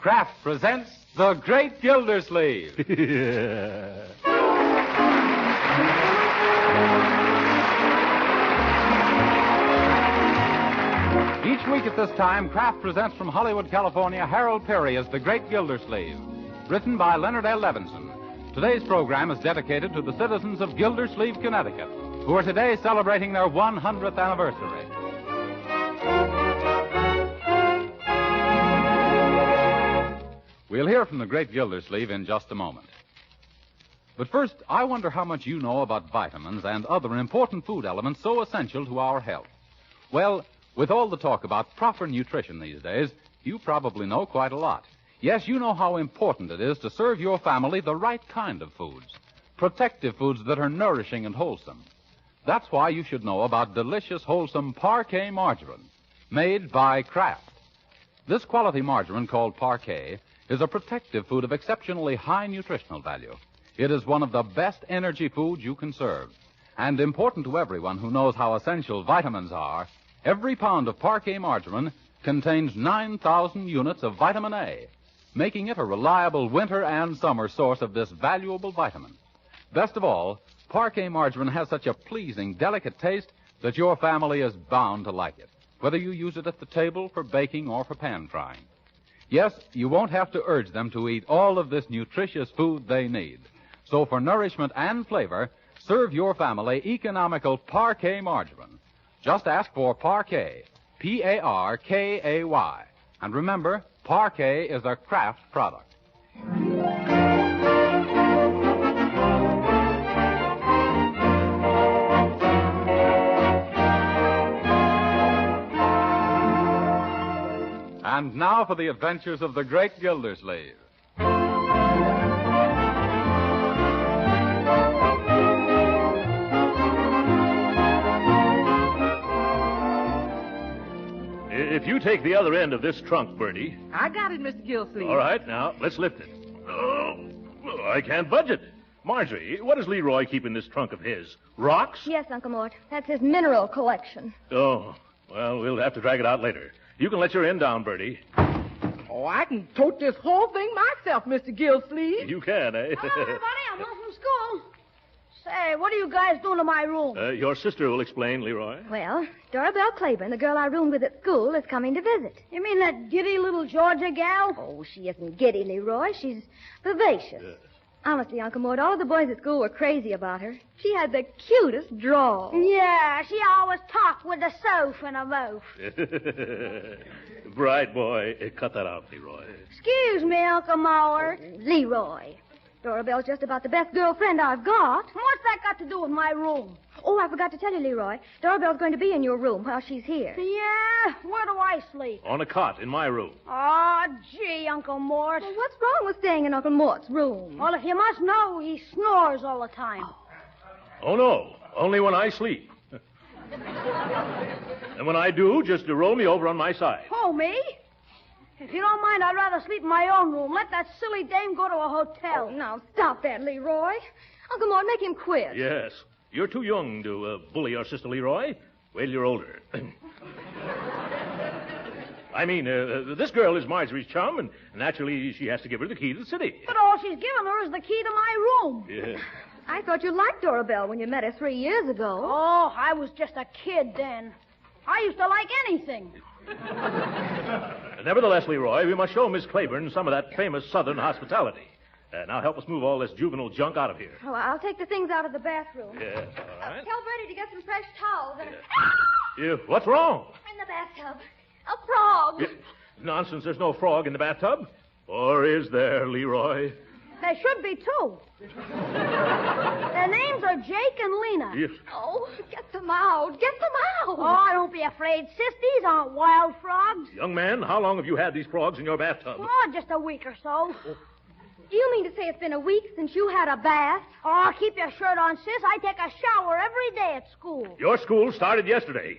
Kraft presents The Great Gildersleeve. Each week at this time, Kraft presents from Hollywood, California, Harold Perry as The Great Gildersleeve, written by Leonard L. Levinson. Today's program is dedicated to the citizens of Gildersleeve, Connecticut, who are today celebrating their 100th anniversary. We'll hear from the Great Gildersleeve in just a moment. But first, I wonder how much you know about vitamins and other important food elements so essential to our health. Well, with all the talk about proper nutrition these days, you probably know quite a lot. Yes, you know how important it is to serve your family the right kind of foods, protective foods that are nourishing and wholesome. That's why you should know about delicious, wholesome Parquet margarine, made by Kraft. This quality margarine, called Parquet, is a protective food of exceptionally high nutritional value. It is one of the best energy foods you can serve. And important to everyone who knows how essential vitamins are, every pound of Parquet margarine contains 9,000 units of vitamin A, making it a reliable winter and summer source of this valuable vitamin. Best of all, Parquet margarine has such a pleasing, delicate taste that your family is bound to like it, whether you use it at the table for baking or for pan frying. Yes, you won't have to urge them to eat all of this nutritious food they need. So for nourishment and flavor, serve your family economical Parquet margarine. Just ask for Parquet, P-A-R-K-A-Y. And remember, Parquet is a Kraft product. And now for the adventures of the Great Gildersleeve. If you take the other end of this trunk, Bertie. I got it, Mr. Gildersleeve. All right, now, let's lift it. Oh, I can't budge it. Marjorie, what does Leroy keep in this trunk of his? Rocks? Yes, Uncle Mort. That's his mineral collection. Oh, well, we'll have to drag it out later. You can let your end down, Bertie. Oh, I can tote this whole thing myself, Mr. Gildersleeve. You can, eh? Hello, everybody. I'm home from school. Say, what are you guys doing to my room? Your sister will explain, Leroy. Well, Dorabelle Claiborne, the girl I roomed with at school, is coming to visit. You mean that giddy little Georgia gal? Oh, she isn't giddy, Leroy. She's vivacious. Honestly, Uncle Mort, all of the boys at school were crazy about her. She had the cutest drawl. Yeah, she always talked with a soph and a mouth. Bright boy. Cut that out, Leroy. Excuse me, Uncle Mort. Leroy. Dorabelle's just about the best girlfriend I've got. What's that got to do with my room? Oh, I forgot to tell you, Leroy. Dorabelle's going to be in your room while she's here. Yeah? Where do I sleep? On a cot in my room. Oh, gee, Uncle Mort. Well, what's wrong with staying in Uncle Mort's room? Well, if you must know, he snores all the time. Oh, no. Only when I sleep. And when I do, just to roll me over on my side. Oh, me? If you don't mind, I'd rather sleep in my own room. Let that silly dame go to a hotel. Oh, now, stop that, Leroy. Uncle Mort, make him quit. Yes. You're too young to bully your sister, Leroy. Wait till you're older. I mean, this girl is Marjorie's chum, and naturally she has to give her the key to the city. But all she's given her is the key to my room. Yeah. I thought you liked Dorabelle when you met her 3 years ago. Oh, I was just a kid then. I used to like anything. Nevertheless, Leroy, we must show Miss Claiborne some of that famous Southern hospitality. Now help us move all this juvenile junk out of here. Oh, I'll take the things out of the bathroom. Yes, all right. Tell Bertie to get some fresh towels and What's wrong? in the bathtub. A frog. Nonsense, there's no frog in the bathtub. Or is there, Leroy? There should be two. Their names are Jake and Lena. Yes. Oh, get them out. Get them out. Oh, don't be afraid, sis. These aren't wild frogs. Young man, how long have you had these frogs in your bathtub? Oh, just a week or so. Do you mean to say it's been a week since you had a bath? Oh, keep your shirt on, sis. I take a shower every day at school. Your school started yesterday.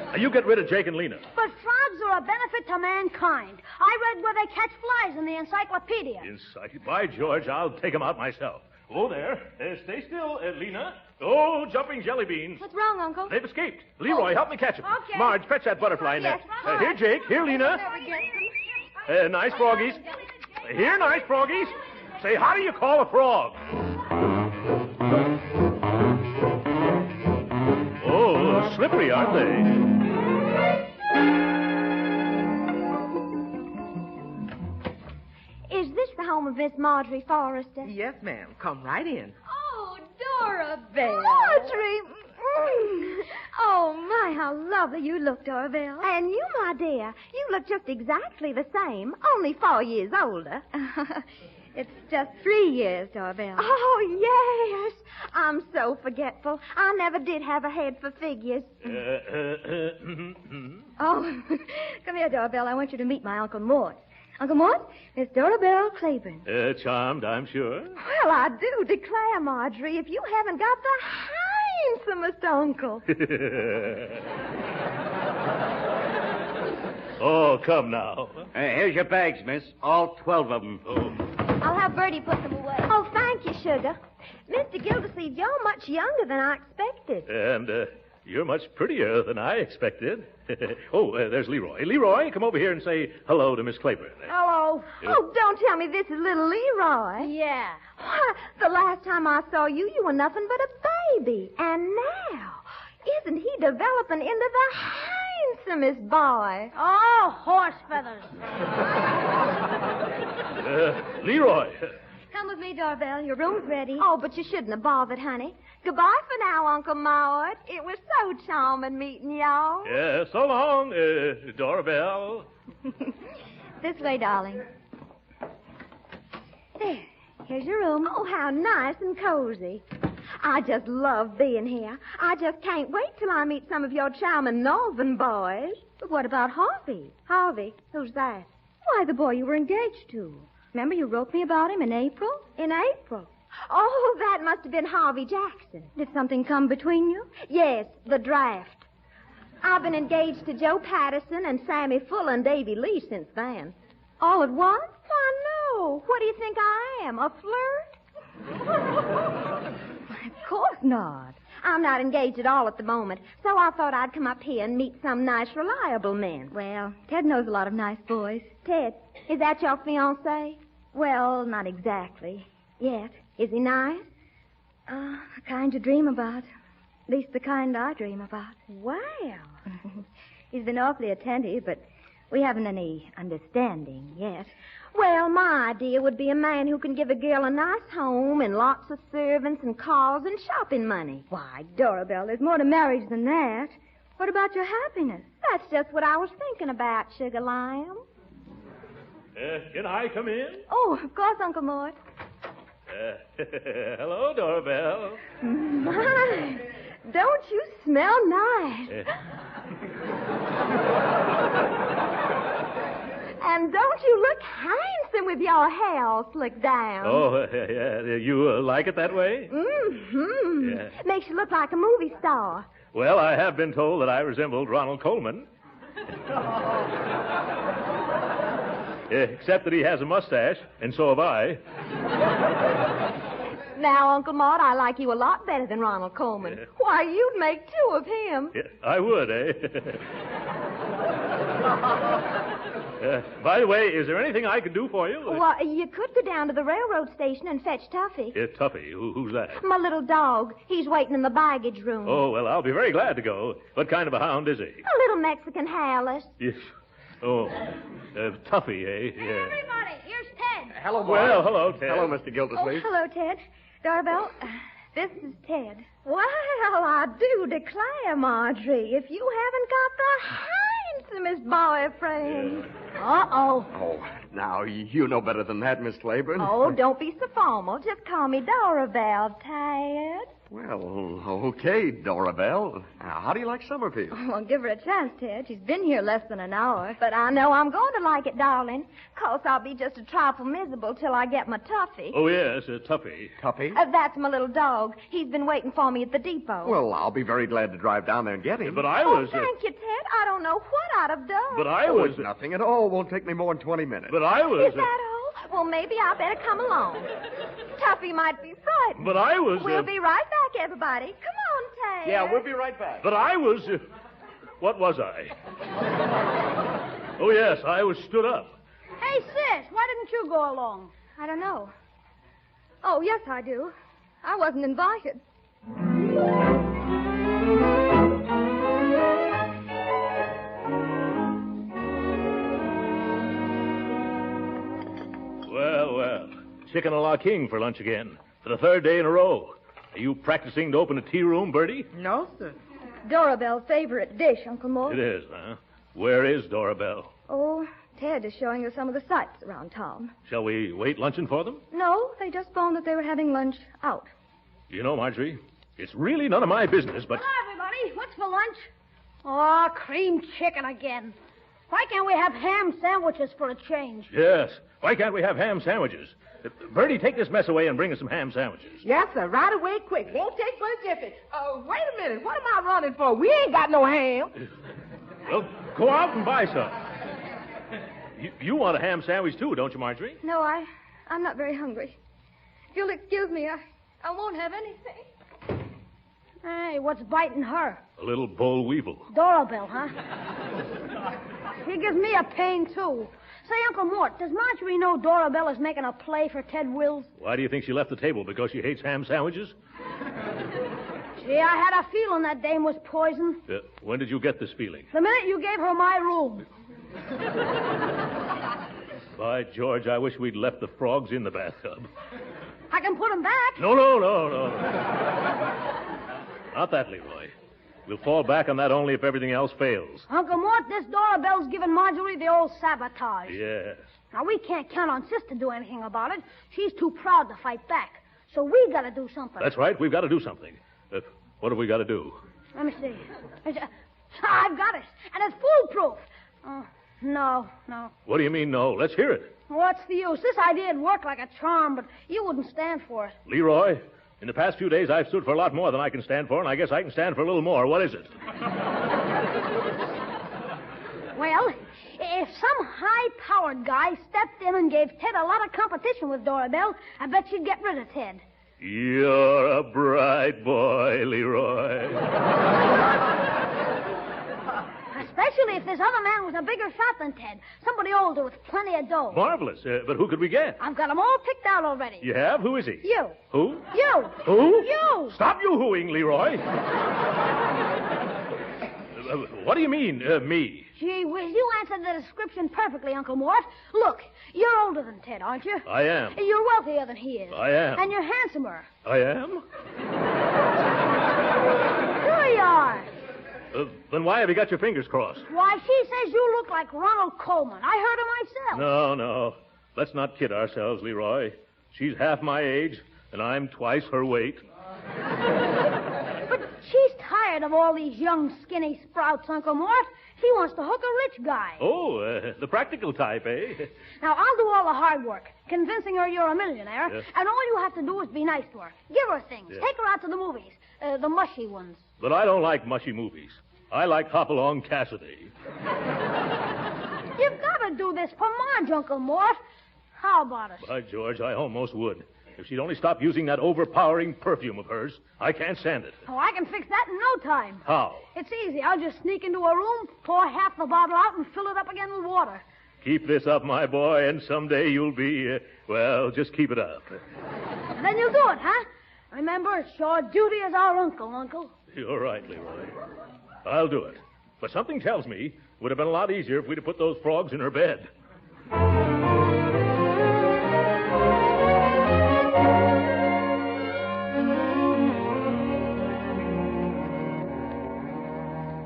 Now, you get rid of Jake and Lena. But frogs are a benefit to mankind. I read where they catch flies in the encyclopedia. By George, I'll take them out myself. Oh, there. Stay still, Lena. Oh, jumping jelly beans. What's wrong, Uncle? They've escaped. Leroy, help me catch them. Okay. Marge, fetch that butterfly net. Yes. Here, Jake. Here, Lena. Nice froggies. Here, nice froggies. Say, how do you call a frog? Oh, slippery, aren't they? Is this the home of Miss Marjorie Forrester? Yes, ma'am. Come right in. Oh, Dorabelle. Marjorie! Oh, my, how lovely you look, Dorabelle. And you, my dear, you look just exactly the same, only 4 years older. It's just 3 years, Dorabelle. Oh, yes. I'm so forgetful. I never did have a head for figures. Oh, come here, Dorabelle. I want you to meet my Uncle Mort. Uncle Mort, Miss Dorabelle Claiborne. Charmed, I'm sure. Well, I do declare, Marjorie, if you haven't got the handsomest uncle. Oh, come now. Here's your bags, miss. All 12 of them. Oh. I'll have Bertie put them away. Oh, thank you, sugar. Mr. Gildersleeve, you're much younger than I expected. And you're much prettier than I expected. Oh, there's Leroy. Leroy, come over here and say hello to Miss Claiborne. Hello. Oh, don't tell me this is little Leroy. Yeah. Why, the last time I saw you, you were nothing but a baby. And now, isn't he developing into the handsomest boy? Oh, horse feathers. Leroy. Come with me, Dorabelle. Your room's ready. Oh, but you shouldn't have bothered, honey. Goodbye for now, Uncle Maude. It was so charming meeting y'all. Yeah, so long, Dorabelle. This way, darling. There. Here's your room. Oh, how nice and cozy. I just love being here. I just can't wait till I meet some of your charming northern boys. But what about Harvey? Harvey, who's that? Why, the boy you were engaged to. Remember you wrote me about him in April? In April. Oh, that must have been Harvey Jackson. Did something come between you? Yes, the draft. I've been engaged to Joe Patterson and Sammy Fuller and Davy Lee since then. All at once? Why, no. What do you think I am, a flirt? Of course not. I'm not engaged at all at the moment, so I thought I'd come up here and meet some nice, reliable men. Well, Ted knows a lot of nice boys. Ted, is that your fiancé? Well, not exactly. Yet. Is he nice? The kind you dream about. At least the kind I dream about. Well. He's been awfully attentive, but we haven't any understanding yet. Well, my idea would be a man who can give a girl a nice home and lots of servants and cars and shopping money. Why, Dorabelle, there's more to marriage than that. What about your happiness? That's just what I was thinking about, Sugar Lamb. Can I come in? Oh, of course, Uncle Mort. Hello, Dorabelle. My, don't you smell nice? And don't you look handsome with your hair all slicked down? Oh, yeah. You like it that way? Mm-hmm. Yeah. Makes you look like a movie star. Well, I have been told that I resembled Ronald Coleman. Except that he has a mustache, and so have I. Now, Uncle Maude, I like you a lot better than Ronald Coleman. Yeah. Why, you'd make two of him. Yeah, I would, eh? By the way, is there anything I can do for you? Well, you could go down to the railroad station and fetch Tuffy. Tuffy, who's that? My little dog. He's waiting in the baggage room. Oh, well, I'll be very glad to go. What kind of a hound is he? A little Mexican hairless. Yes. Oh, Tuffy, eh? Hey, everybody, here's Ted. Hello, boy. Well, hello, Ted. Hello, Mr. Oh, Gildersleeve. hello, Ted. Dorabelle, this is Ted. Well, I do declare, Marjorie, if you haven't got the handsomest boyfriend. Uh-oh. Oh, now, you know better than that, Miss Claiborne. Oh, don't be so formal. Just call me Dorabelle, Ted. Well, okay, Dorabelle. Now, how do you like Summerfield? Well, give her a chance, Ted. She's been here less than an hour. But I know I'm going to like it, darling. 'Cause I'll be just a trifle miserable till I get my Tuffy. Oh, yes, Tuffy. Tuffy? That's my little dog. He's been waiting for me at the depot. Well, I'll be very glad to drive down there and get him. But I Oh, was... thank you, Ted. I don't know what I'd have done. But I Oh, was... it's nothing at all. Won't take me more than 20 minutes. But I was... Is that all? Well, maybe I better come along. Tuffy might be frightened. But I was... We'll be right back, everybody. Come on, Tad. Yeah, we'll be right back. But I was... what was I? Oh, yes, I was stood up. Hey, sis, why didn't you go along? I don't know. Oh, yes, I do. I wasn't invited. Well. Chicken a la king for lunch again. For the third day in a row. Are you practicing to open a tea room, Bertie? No, sir. Dorabelle's favorite dish, Uncle Mort. It is, huh? Where is Dorabelle? Oh, Ted is showing us some of the sights around town. Shall we wait luncheon for them? No, they just phoned that they were having lunch out. You know, Marjorie, it's really none of my business, but... Hello, everybody. What's for lunch? Oh, cream chicken again. Why can't we have ham sandwiches for a change? Yes. Why can't we have ham sandwiches? Bertie, take this mess away and bring us some ham sandwiches. Yes, sir. Right away, quick. Won't take but a jiffy. Wait a minute. What am I running for? We ain't got no ham. Well, go out and buy some. You want a ham sandwich, too, don't you, Marjorie? No, I'm not very hungry. If you'll excuse me, I won't have anything. Hey, what's biting her? A little boll weevil. Dorabelle, huh? She gives me a pain, too. Say, Uncle Mort, does Marjorie know Dorabelle is making a play for Ted Wills? Why do you think she left the table? Because she hates ham sandwiches? Gee, I had a feeling that dame was poison. When did you get this feeling? The minute you gave her my room. By George, I wish we'd left the frogs in the bathtub. I can put them back. No. Not that, Leroy. We'll fall back on that only if everything else fails. Uncle Mort, this Dorabelle's giving Marjorie the old sabotage. Yes. Now, we can't count on Sis to do anything about it. She's too proud to fight back. So we got to do something. That's right. We've got to do something. What have we got to do? Let me see. I've got it. And it's foolproof. No. What do you mean, no? Let's hear it. What's the use? This idea'd work like a charm, but you wouldn't stand for it. Leroy, in the past few days, I've stood for a lot more than I can stand for, and I guess I can stand for a little more. What is it? Well, if some high-powered guy stepped in and gave Ted a lot of competition with Dorabelle, I bet she'd get rid of Ted. You're a bright boy, Leroy. Especially if this other man was a bigger shot than Ted. Somebody older with plenty of dough. Marvelous. But who could we get? I've got them all picked out already. You have? Who is he? You. Who? You. Who? You. Stop yoo-hooing, Leroy. What do you mean, me? Gee whiz, you answered the description perfectly, Uncle Mort. Look, you're older than Ted, aren't you? I am. You're wealthier than he is. I am. And you're handsomer. I am? Sure you are. Then why have you got your fingers crossed? Why, she says you look like Ronald Coleman. I heard her myself. No. Let's not kid ourselves, Leroy. She's half my age, and I'm twice her weight. But she's tired of all these young, skinny sprouts, Uncle Mort. She wants to hook a rich guy. Oh, the practical type, eh? Now, I'll do all the hard work, convincing her you're a millionaire, Yes. and all you have to do is be nice to her. Give her things. Yes. Take her out to the movies, the mushy ones. But I don't like mushy movies. I like Hopalong Cassidy. You've got to do this for Marge, Uncle Mort. How about it? By George, I almost would. If she'd only stop using that overpowering perfume of hers, I can't stand it. Oh, I can fix that in no time. How? It's easy. I'll just sneak into a room, pour half the bottle out, and fill it up again with water. Keep this up, my boy, and someday you'll be, just keep it up. And then you'll do it, huh? Remember, it's your duty as our uncle. You're right, Leroy. I'll do it. But something tells me it would have been a lot easier if we'd have put those frogs in her bed.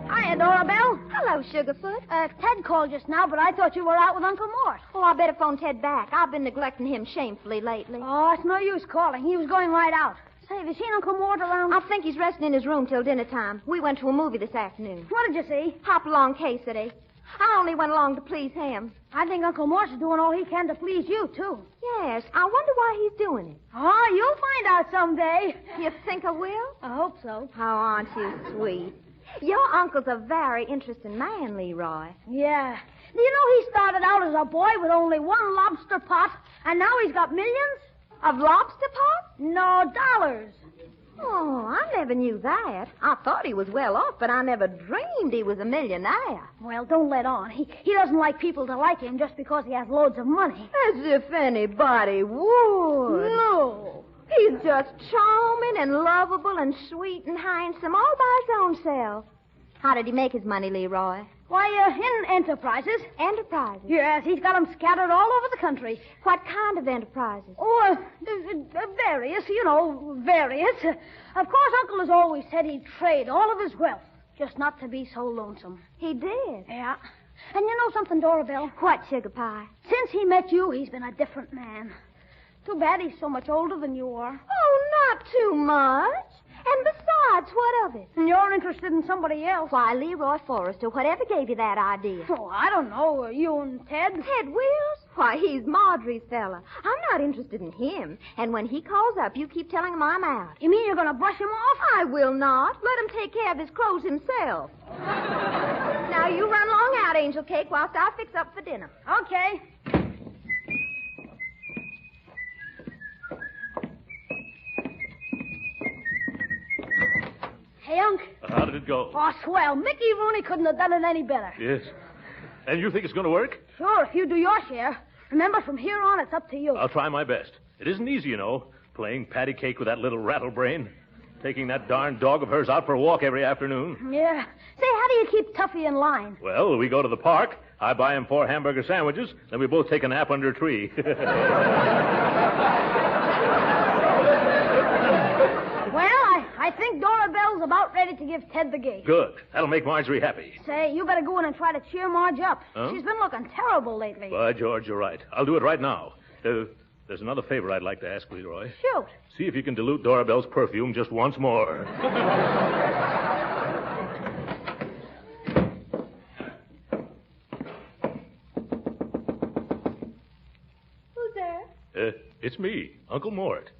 Hiya, Dorabelle. Hello, Sugarfoot. Ted called just now, but I thought you were out with Uncle Mort. Oh, I better phone Ted back. I've been neglecting him shamefully lately. Oh, it's no use calling. He was going right out. Say, have you seen Uncle Mort around? I think he's resting in his room till dinner time. We went to a movie this afternoon. What did you see? Hopalong Cassidy. I only went along to please him. I think Uncle Mort's doing all he can to please you, too. Yes, I wonder why he's doing it. Oh, you'll find out someday. You think I will? I hope so. Oh, aren't you sweet? Your uncle's a very interesting man, Leroy. Yeah. Do you know he started out as a boy with only one lobster pot, and now he's got millions? Of lobster pots? No, dollars. Oh, I never knew that. I thought he was well off, but I never dreamed he was a millionaire. Well, don't let on. He doesn't like people to like him just because he has loads of money. As if anybody would. No. He's just charming and lovable and sweet and handsome all by his own self. How did he make his money, Leroy? Why, in enterprises. Enterprises? Yes, he's got them scattered all over the country. What kind of enterprises? Oh, various, various. Of course, Uncle has always said he'd trade all of his wealth, just not to be so lonesome. He did? Yeah. And you know something, Dorabelle? What, Sugar Pie? Since he met you, he's been a different man. Too bad he's so much older than you are. Oh, not too much. And besides, what of it? And you're interested in somebody else. Why, Leroy Forrester, whatever gave you that idea? Oh, I don't know. You and Ted? Ted Wills? Why, he's Marjorie's fella. I'm not interested in him. And when he calls up, you keep telling him I'm out. You mean you're going to brush him off? I will not. Let him take care of his clothes himself. Now, you run along out, Angel Cake, whilst I fix up for dinner. Okay. Hey, Unc. How did it go? Oh, swell. Mickey Rooney couldn't have done it any better. Yes. And you think it's going to work? Sure, if you do your share. Remember, from here on, it's up to you. I'll try my best. It isn't easy, you know, playing patty cake with that little rattlebrain. Taking that darn dog of hers out for a walk every afternoon. Yeah. Say, how do you keep Tuffy in line? Well, we go to the park. I buy him 4 hamburger sandwiches. Then we both take a nap under a tree. Well, I think Dorabelle's about ready to give Ted the gate. Good. That'll make Marjorie happy. Say, you better go in and try to cheer Marge up. Huh? She's been looking terrible lately. By George, you're right. I'll do it right now. There's another favor I'd like to ask, Leroy. Shoot. See if you can dilute Dorabelle's perfume just once more. Who's there? It's me, Uncle Mort.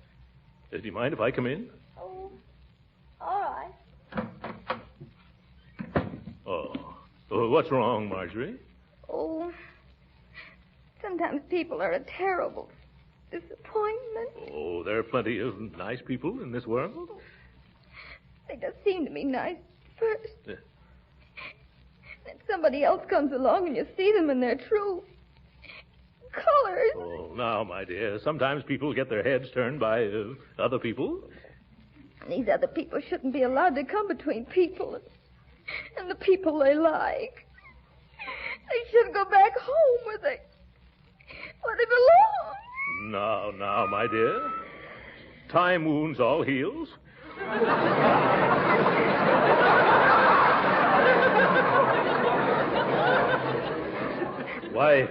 Do you mind if I come in? Oh, all right. Oh, what's wrong, Marjorie? Oh, sometimes people are a terrible disappointment. Oh, there are plenty of nice people in this world. They just seem to me nice first. Then somebody else comes along and you see them in their true colors. Oh, now, my dear, sometimes people get their heads turned by other people. These other people shouldn't be allowed to come between people and the people they like. They should go back home where they belong. Now, my dear. Time wounds all heals. Why,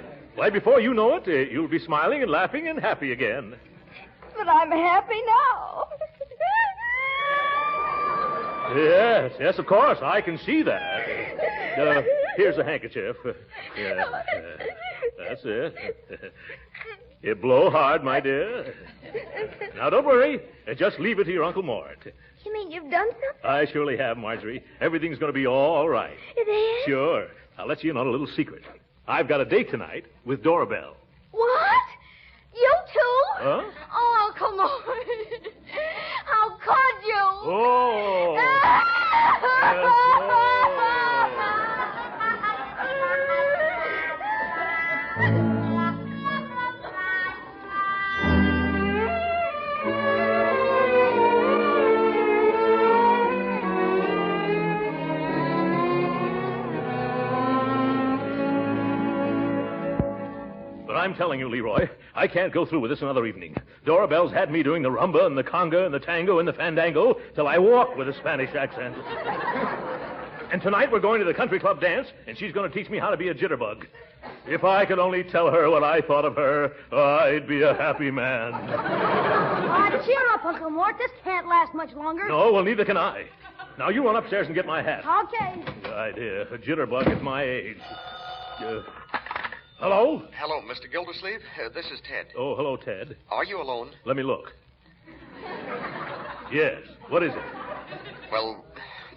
before you know it, you'll be smiling and laughing and happy again. But I'm happy now. Yes, of course. I can see that. Here's a handkerchief. Yeah, that's it. You blow hard, my dear. Now, don't worry. Just leave it to your Uncle Mort. You mean you've done something? I surely have, Marjorie. Everything's going to be all right. It is? Sure. I'll let you in on a little secret. I've got a date tonight with Dorabelle. What? You too? Huh? Oh, come on. How could you? Oh. I'm telling you, Leroy, I can't go through with this another evening. Dorabelle's had me doing the rumba and the conga and the tango and the fandango till I walk with a Spanish accent. And tonight we're going to the country club dance, and she's going to teach me how to be a jitterbug. If I could only tell her what I thought of her, I'd be a happy man. Cheer up, Uncle Mort. This can't last much longer. No, well, neither can I. Now, you run upstairs and get my hat. Okay. Good idea. A jitterbug at my age. Hello? Hello, Mr. Gildersleeve. This is Ted. Oh, hello, Ted. Are you alone? Let me look. Yes. What is it? Well,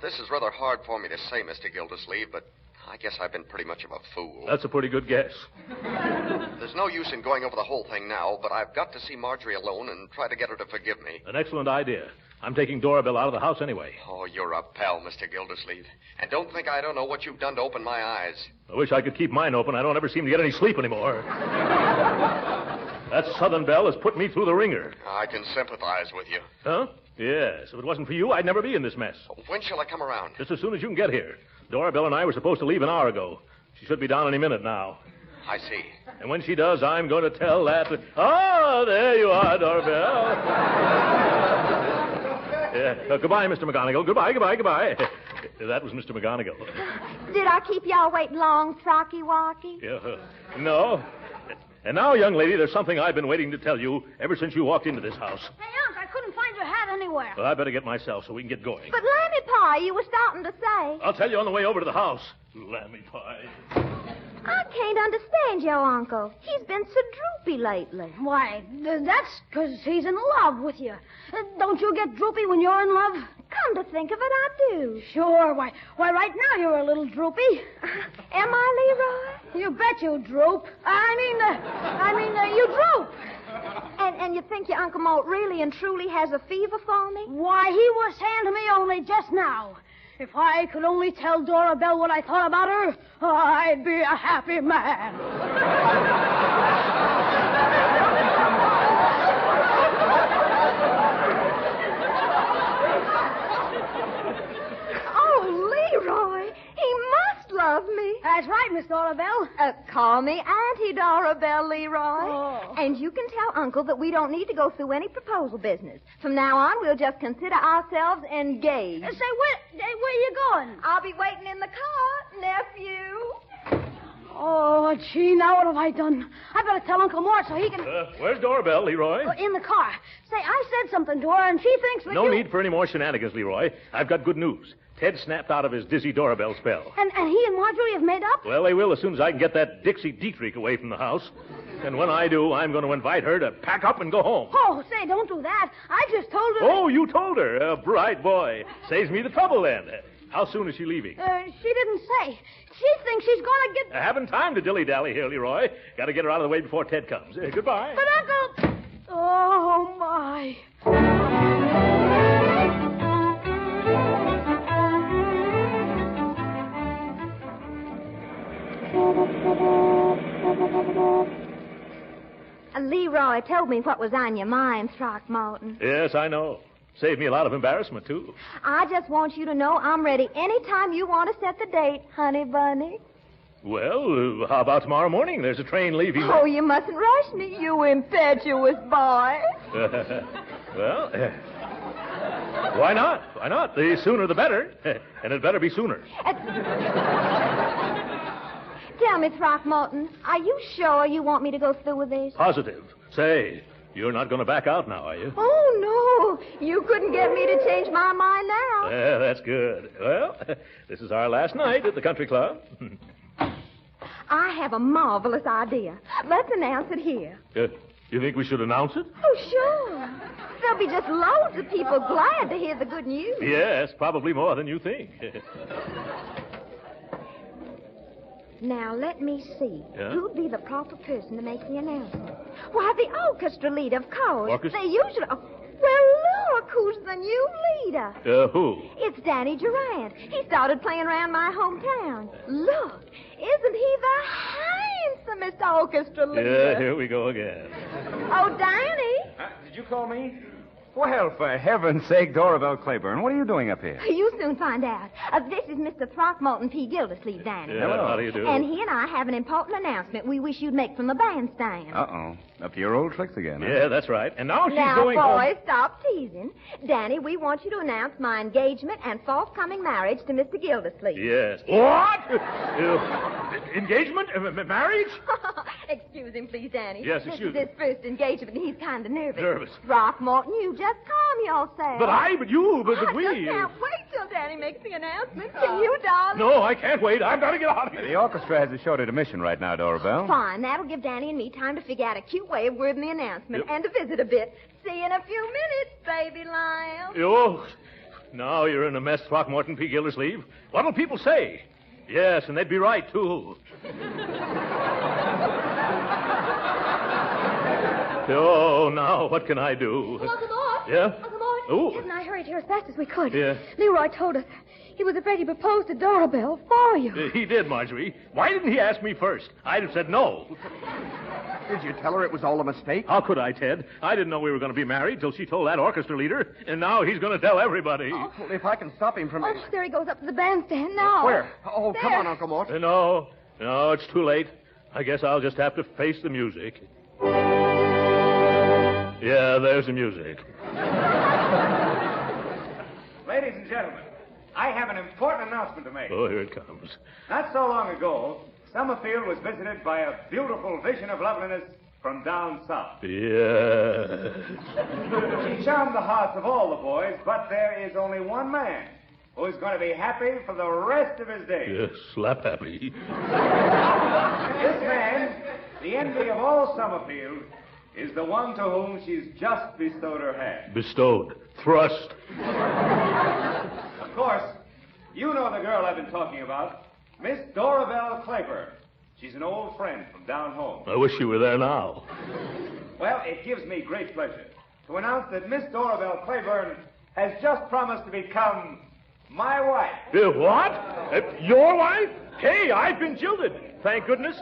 this is rather hard for me to say, Mr. Gildersleeve, but I guess I've been pretty much of a fool. That's a pretty good guess. There's no use in going over the whole thing now, but I've got to see Marjorie alone and try to get her to forgive me. An excellent idea. I'm taking Dora Belle out of the house anyway. Oh, you're a pal, Mr. Gildersleeve. And don't think I don't know what you've done to open my eyes. I wish I could keep mine open. I don't ever seem to get any sleep anymore. That Southern Belle has put me through the ringer. I can sympathize with you. Huh? Yes. If it wasn't for you, I'd never be in this mess. When shall I come around? Just as soon as you can get here. Dora Belle and I were supposed to leave an hour ago. She should be down any minute now. I see. And when she does, I'm going to tell that... Oh, there you are, Dora Belle. Yeah. Goodbye, Mr. McGonagall. Goodbye. That was Mr. McGonagall. Did I keep y'all waiting long, Frocky Walkie? No. And now, young lady, there's something I've been waiting to tell you ever since you walked into this house. Hey, Unc, I couldn't find your hat anywhere. Well, I better get myself so we can get going. But Lammy Pie, you were starting to say. I'll tell you on the way over to the house. Lammy pie. I can't understand your uncle. He's been so droopy lately. Why, that's because he's in love with you. Don't you get droopy when you're in love? Come to think of it, I do. Sure. Why, right now you're a little droopy. Am I, Leroy? You bet you droop. I mean, you droop. And you think your Uncle Mort really and truly has a fever for me? Why, he was saying to me only just now, if I could only tell Dora Belle what I thought about her, I'd be a happy man. Oh, Leroy, he must love me. That's right, Miss Dora Belle. Call me Auntie Dora Belle, Leroy. Oh. And you can tell Uncle that we don't need to go through any proposal business. From now on, we'll just consider ourselves engaged. Say, where you going? I'll be waiting in the car, nephew. Oh, gee, now what have I done? I better tell Uncle Mort so he can... Where's Dora Belle, Leroy? In the car. Say, I said something to her, and she thinks that No need for any more shenanigans, Leroy. I've got good news. Ted snapped out of his dizzy Dora Belle spell. And he and Marjorie have made up? Well, they will as soon as I can get that Dixie Dietrich away from the house. And when I do, I'm going to invite her to pack up and go home. Oh, say, don't do that. I just told her... Oh, you told her. A bright boy. Saves me the trouble, then. How soon is she leaving? She didn't say. She thinks she's going to get... I haven't time to dilly-dally here, Leroy. Got to get her out of the way before Ted comes. Goodbye. But, Uncle... Oh, my... Leroy told me what was on your mind, Throckmorton. Yes, I know. Saved me a lot of embarrassment, too. I just want you to know I'm ready anytime you want to set the date, honey bunny. Well, how about tomorrow morning? There's a train leaving. Oh, you mustn't rush me, you impetuous boy. Well, why not? Why not? The sooner the better. And it better be sooner. Tell me, Throckmorton, are you sure you want me to go through with this? Positive. Say, you're not going to back out now, are you? Oh, no. You couldn't get me to change my mind now. Yeah, that's good. Well, this is our last night at the country club. I have a marvelous idea. Let's announce it here. You think we should announce it? Oh, sure. There'll be just loads of people glad to hear the good news. Yes, probably more than you think. Now, let me see. Yeah? Who'd be the proper person to make the announcement? Why, the orchestra leader, of course. Orchestra? They usually... Oh, well, look, who's the new leader? Who? It's Danny Durant. He started playing around my hometown. Look, isn't he the handsomest orchestra leader? Yeah, here we go again. Oh, Danny. Did you call me? Well, for heaven's sake, Dora Belle Claiborne, what are you doing up here? You'll soon find out. This is Mr. Throckmorton P. Gildersleeve, Danny. Yeah, how do you do? And he and I have an important announcement we wish you'd make from the bandstand. Uh-oh. Up to your old tricks again, huh? Yeah, that's right. And now she's Now, going boys, home. stop teasing. Danny, we want you to announce my engagement and forthcoming marriage to Mr. Gildersleeve. Yes. What? Engagement? Marriage? Excuse him, please, Danny. Yes, excuse This is his first engagement, and he's kind of nervous. Nervous. Throckmorton, you just calm yourself. But you, but I we. just can't wait till Danny makes the announcement. Can you, darling? No, I can't wait. I've got to get out of here. The orchestra has a short intermission right now, Dora Belle. Fine. That'll give Danny and me time to figure out a cute way of wording the announcement and to visit a bit. See you in a few minutes, baby lion. Oh, now you're in a mess, Throckmorton P. Gildersleeve. What'll people say? Yes, and they'd be right, too. Oh, now, what can I do? Uncle Mort. Yeah? Uncle Mort. Ooh. Ted and I hurried here as fast as we could. Yeah. Leroy told us he was afraid he proposed to Dora Belle for you. He did, Marjorie. Why didn't he ask me first? I'd have said no. Did you tell her it was all a mistake? How could I, Ted? I didn't know we were going to be married till she told that orchestra leader, and now he's going to tell everybody. Well, if I can stop him from... Oh, there he goes up to the bandstand now. Where? Oh, There. come on, Uncle Mort. No, it's too late. I guess I'll just have to face the music. Yeah, there's the music. Ladies and gentlemen, I have an important announcement to make. Oh, here it comes. Not so long ago, Summerfield was visited by a beautiful vision of loveliness from down south. Yeah. She charmed the hearts of all the boys, but there is only one man who's going to be happy for the rest of his days. Yes, slap happy. This man, the envy of all Summerfield, is the one to whom she's just bestowed her hand. Bestowed. Thrust. Of course, you know the girl I've been talking about, Miss Dora Belle Claiborne. She's an old friend from down home. I wish you were there now. Well, it gives me great pleasure to announce that Miss Dora Belle Claiborne has just promised to become my wife. What? Your wife? Hey, I've been jilted. Thank goodness.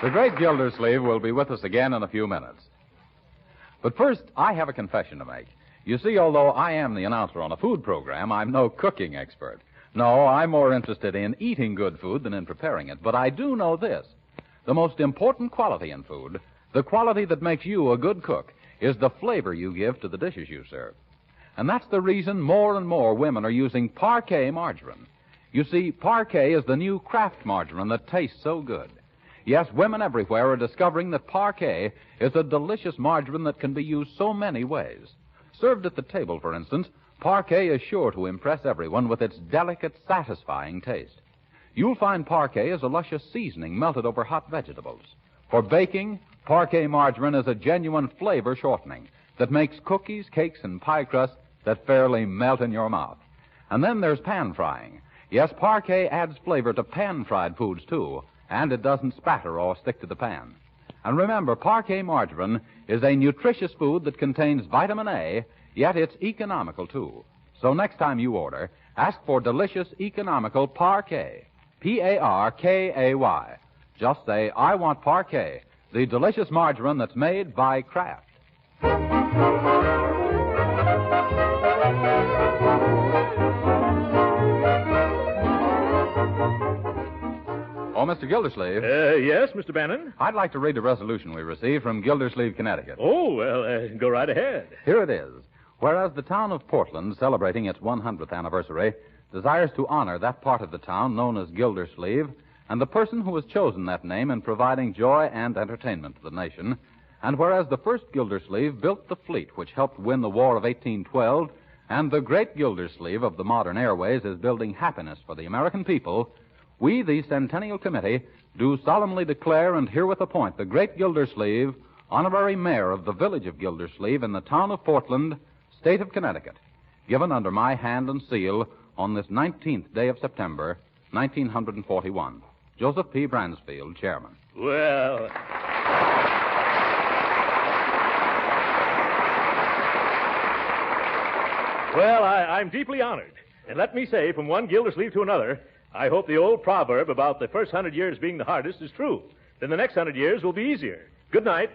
The great Gildersleeve will be with us again in a few minutes. But first, I have a confession to make. You see, although I am the announcer on a food program, I'm no cooking expert. No, I'm more interested in eating good food than in preparing it. But I do know this. The most important quality in food, the quality that makes you a good cook, is the flavor you give to the dishes you serve. And that's the reason more and more women are using Parquet margarine. You see, Parquet is the new Kraft margarine that tastes so good. Yes, women everywhere are discovering that Parquet is a delicious margarine that can be used so many ways. Served at the table, for instance, Parquet is sure to impress everyone with its delicate, satisfying taste. You'll find Parquet is a luscious seasoning melted over hot vegetables. For baking, Parquet margarine is a genuine flavor shortening that makes cookies, cakes, and pie crusts that fairly melt in your mouth. And then there's pan frying. Yes, Parquet adds flavor to pan-fried foods, too, and it doesn't spatter or stick to the pan. And remember, Parquet margarine is a nutritious food that contains vitamin A, yet it's economical, too. So next time you order, ask for delicious, economical Parquet. Parkay. Just say, I want Parquet, the delicious margarine that's made by Kraft. Oh, Mr. Gildersleeve. Yes, Mr. Bannon? I'd like to read a resolution we received from Gildersleeve, Connecticut. Oh, well, go right ahead. Here it is. Whereas the town of Portland, celebrating its 100th anniversary, desires to honor that part of the town known as Gildersleeve and the person who has chosen that name in providing joy and entertainment to the nation, and whereas the first Gildersleeve built the fleet which helped win the War of 1812, and the great Gildersleeve of the modern airways is building happiness for the American people, we, the Centennial Committee, do solemnly declare and herewith appoint the great Gildersleeve honorary mayor of the village of Gildersleeve in the town of Portland, state of Connecticut, given under my hand and seal on this 19th day of September, 1941. Joseph P. Bransfield, chairman. Well... Well, I'm deeply honored. And let me say, from one Gildersleeve to another, I hope the old proverb about the first 100 years being the hardest is true. Then the next 100 years will be easier. Good night.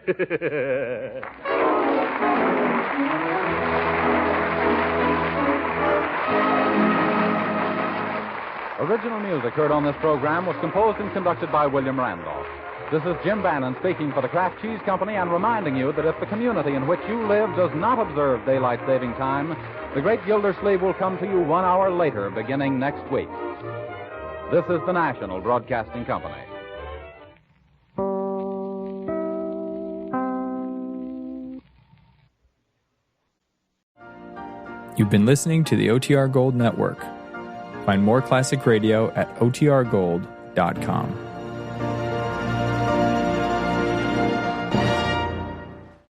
Original music heard on this program was composed and conducted by William Randolph. This is Jim Bannon speaking for the Kraft Cheese Company and reminding you that if the community in which you live does not observe daylight saving time, the great Gildersleeve will come to you 1 hour later beginning next week. This is the National Broadcasting Company. You've been listening to the OTR Gold Network. Find more classic radio at otrgold.com.